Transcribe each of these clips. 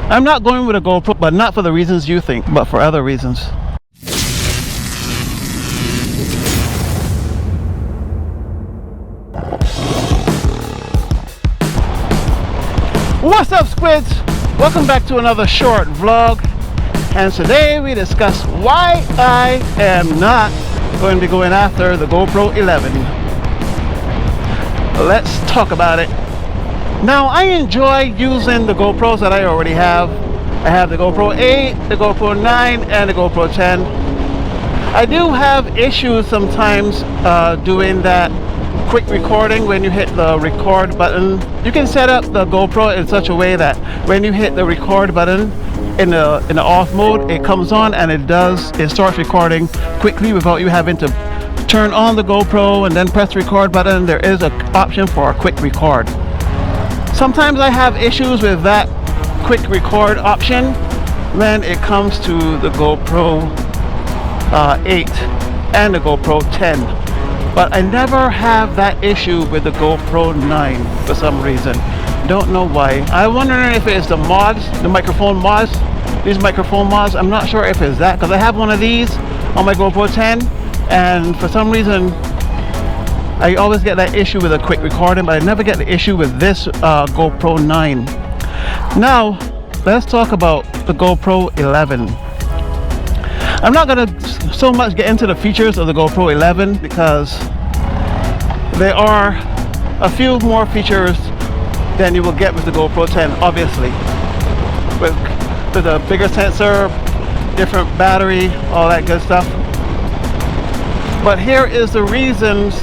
I'm not going with a GoPro, but not for the reasons you think, but for other reasons. What's up, squids? Welcome back to another short vlog, and today we discuss why I am not going to be going after the GoPro 11. Let's talk about it. Now, I enjoy using the GoPros that I already have. I have the GoPro 8, the GoPro 9, and the GoPro 10. I do have issues sometimes doing that quick recording. When you hit the record button, you can set up the GoPro in such a way that when you hit the record button in the off mode, it comes on and it starts recording quickly without you having to turn on the GoPro and then press the record button. There is an option for a quick record. Sometimes I have issues with that quick record option when it comes to the GoPro 8 and the GoPro 10, but I never have that issue with the GoPro 9 for some reason. Don't know why. I'm wondering if it's the mods, the microphone mods, these microphone mods. I'm not sure if it's that, because I have one of these on my GoPro 10, and for some reason I always get that issue with a quick recording, but I never get the issue with this GoPro 9. Now, let's talk about the GoPro 11. I'm not going to so much get into the features of the GoPro 11 because there are a few more features than you will get with the GoPro 10, obviously. With a bigger sensor, different battery, all that good stuff. But here is the reasons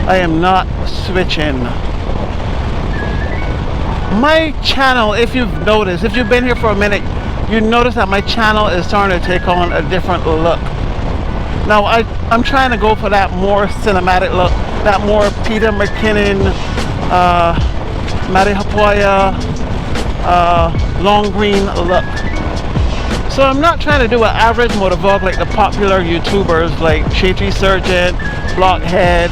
I am not switching. My channel, if you've noticed, if you've been here for a minute, you notice that my channel is starting to take on a different look. Now I'm trying to go for that more cinematic look, that more Peter McKinnon, Matty Hapoya, long green look. So I'm not trying to do an average motovlog like the popular YouTubers like Shetty Surgeon, Blockhead,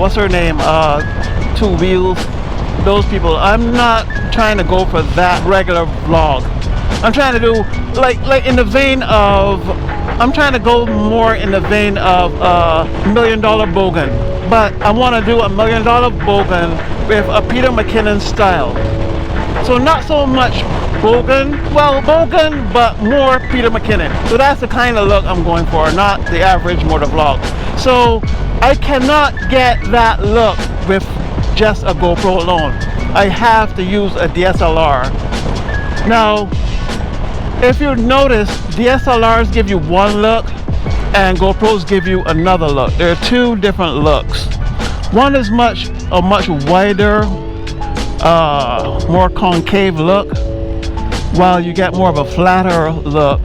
what's her name, Two Wheels, those people. I'm not trying to go for that regular vlog. I'm trying to do like in the vein of, I'm trying to go more in the vein of $1 Million Bogan, but I want to do $1 Million Bogan with a Peter McKinnon style. So not so much Bogan, well Bogan, but more Peter McKinnon. So that's the kind of look I'm going for, not the average motovlog. So I cannot get that look with just a GoPro alone. I have to use a DSLR. Now, if you notice, DSLRs give you one look and GoPros give you another look. There are two different looks. One is a much wider, more concave look, while you get more of a flatter look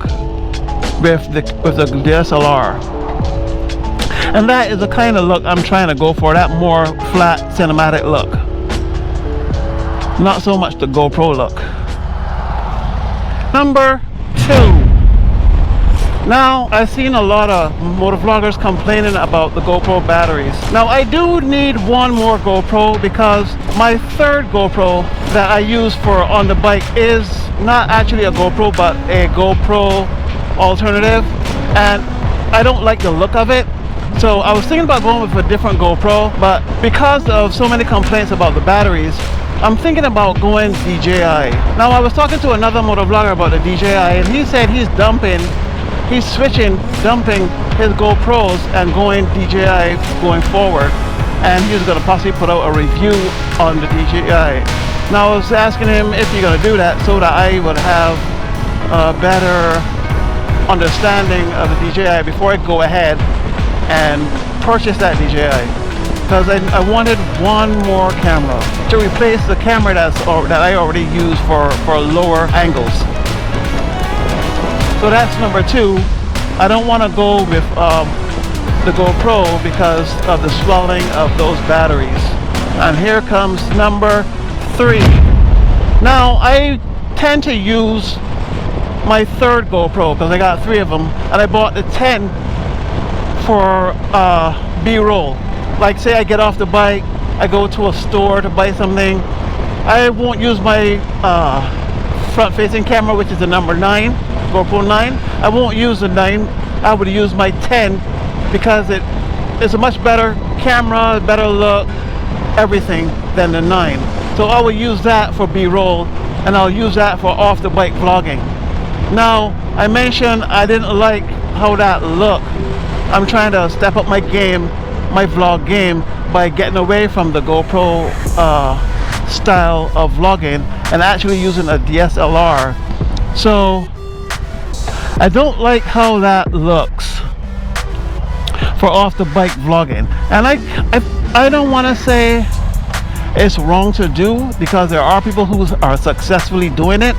with the DSLR. And that is the kind of look I'm trying to go for, that more flat cinematic look. Not so much the GoPro look. Number 2. Now, I've seen a lot of motovloggers complaining about the GoPro batteries. Now, I do need one more GoPro because my third GoPro that I use for on the bike is not actually a GoPro, but a GoPro alternative, and I don't like the look of it. So I was thinking about going with a different GoPro, but because of so many complaints about the batteries, I'm thinking about going DJI. Now, I was talking to another motovlogger about the DJI, and he said he's dumping his GoPros and going DJI going forward, and he's going to possibly put out a review on the DJI. Now, I was asking him if he's going to do that so that I would have a better understanding of the DJI before I go ahead and purchase that DJI, because I wanted one more camera to replace the camera that I already use for lower angles. So that's number 2. I don't want to go with the GoPro because of the swelling of those batteries. And here comes number 3. Now, I tend to use my third GoPro because I got 3 of them, and I bought the 10 for B-roll. Like, say I get off the bike, I go to a store to buy something, I won't use my front-facing camera, which is the number 9, GoPro 9. I won't use the 9. I would use my 10 because it's a much better camera, better look, everything than the 9. So I will use that for B-roll, and I'll use that for off-the-bike vlogging. Now, I mentioned I didn't like how that looked. I'm trying to step up my game, my vlog game, by getting away from the GoPro style of vlogging and actually using a DSLR. So I don't like how that looks for off the bike vlogging, and I don't want to say it's wrong to do, because there are people who are successfully doing it.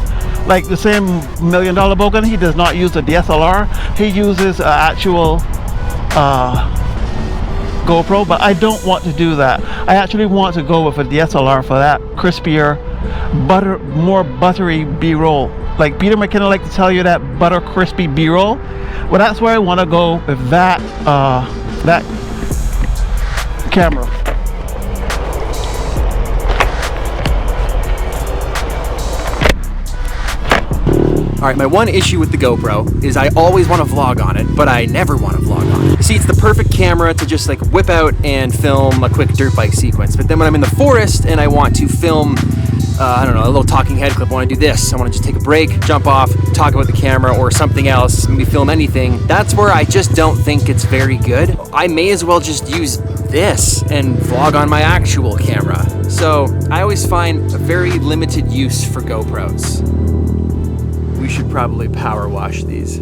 Like the same $1 Million Bogan, he does not use a DSLR, he uses an actual GoPro, but I don't want to do that. I actually want to go with a DSLR for that crispier, more buttery B-roll. Like Peter McKinnon like to tell you, that butter crispy B-roll. Well, that's where I want to go with that that camera. Alright, my one issue with the GoPro is I always want to vlog on it, but I never want to vlog on it. You see, it's the perfect camera to just like whip out and film a quick dirt bike sequence, but then when I'm in the forest and I want to film, I don't know, a little talking head clip, I want to do this, I want to just take a break, jump off, talk about the camera or something else, maybe film anything, that's where I just don't think it's very good. I may as well just use this and vlog on my actual camera. So I always find a very limited use for GoPros. We should probably power wash these.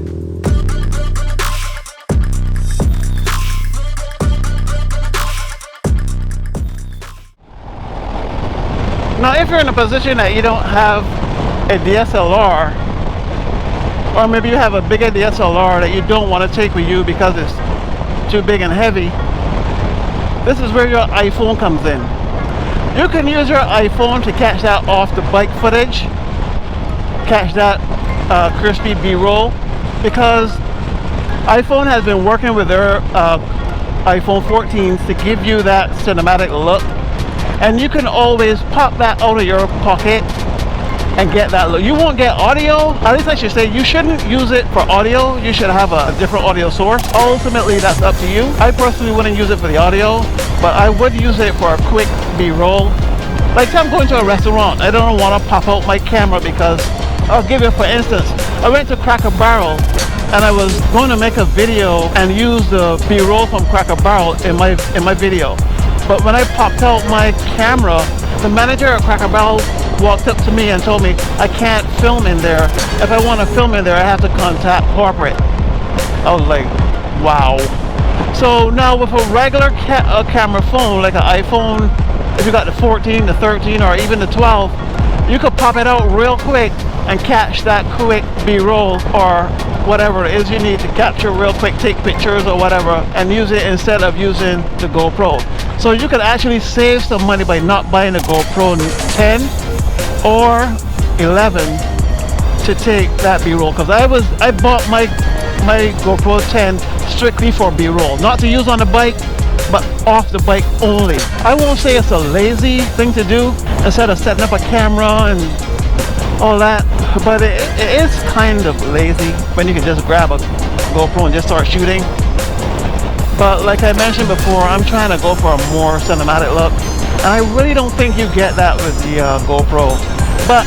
Now, if you're in a position that you don't have a DSLR, or maybe you have a bigger DSLR that you don't want to take with you because it's too big and heavy, this is where your iPhone comes in. You can use your iPhone to catch that off the bike footage, catch that crispy B-roll, because iPhone has been working with their iPhone 14s to give you that cinematic look, and you can always pop that out of your pocket and get that look. You won't get audio, at least I should say, you shouldn't use it for audio. You should have a different audio source. Ultimately, that's up to you. I personally wouldn't use it for the audio, but I would use it for a quick B-roll. Like, I'm going to a restaurant, I don't want to pop out my camera because, I'll give you for instance, I went to Cracker Barrel and I was going to make a video and use the B-roll from Cracker Barrel in my video. But when I popped out my camera, the manager at Cracker Barrel walked up to me and told me I can't film in there. If I want to film in there, I have to contact corporate. I was like, wow. So now with a regular camera phone, like an iPhone, if you got the 14, the 13, or even the 12, you could pop it out real quick and catch that quick B-roll or whatever it is you need to capture real quick, take pictures or whatever, and use it instead of using the GoPro. So you could actually save some money by not buying a GoPro 10 or 11 to take that B-roll, because I bought my GoPro 10 strictly for B-roll, not to use on the bike, but off the bike only. I won't say it's a lazy thing to do instead of setting up a camera and all that, but it is kind of lazy when you can just grab a GoPro and just start shooting. But like I mentioned before, I'm trying to go for a more cinematic look, and I really don't think you get that with the GoPro. But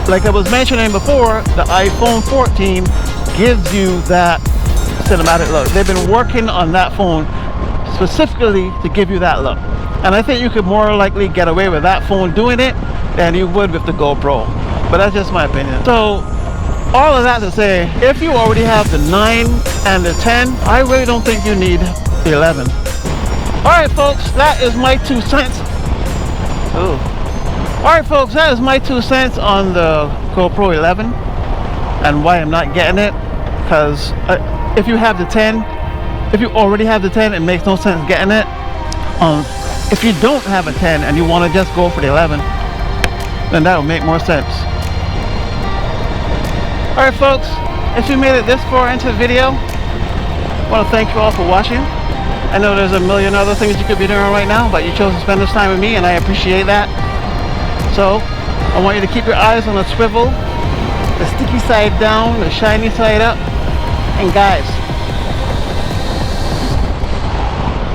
like I was mentioning before, the iPhone 14 gives you that cinematic look. They've been working on that phone specifically to give you that look, and I think you could more likely get away with that phone doing it than you would with the GoPro. But that's just my opinion. So all of that to say, if you already have the 9 and the 10, I really don't think you need the 11. Alright folks, that is my 2 cents. Ooh. Alright folks, that is my 2 cents on the GoPro 11 and why I'm not getting it. Because if you have the 10, if you already have the 10, it makes no sense getting it. If you don't have a 10 and you want to just go for the 11, then that would make more sense. Alright folks, if you made it this far into the video, I want to thank you all for watching. I know there's a million other things you could be doing right now, but you chose to spend this time with me, and I appreciate that. So I want you to keep your eyes on the swivel the sticky side down, the shiny side up. And guys,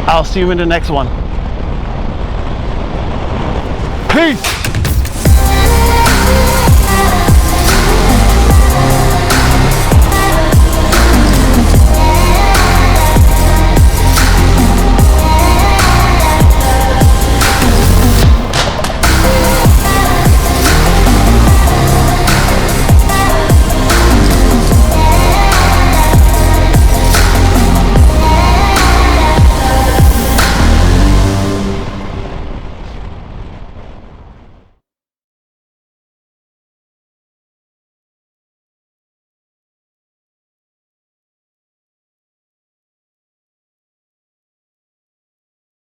I'll see you in the next one. Peace.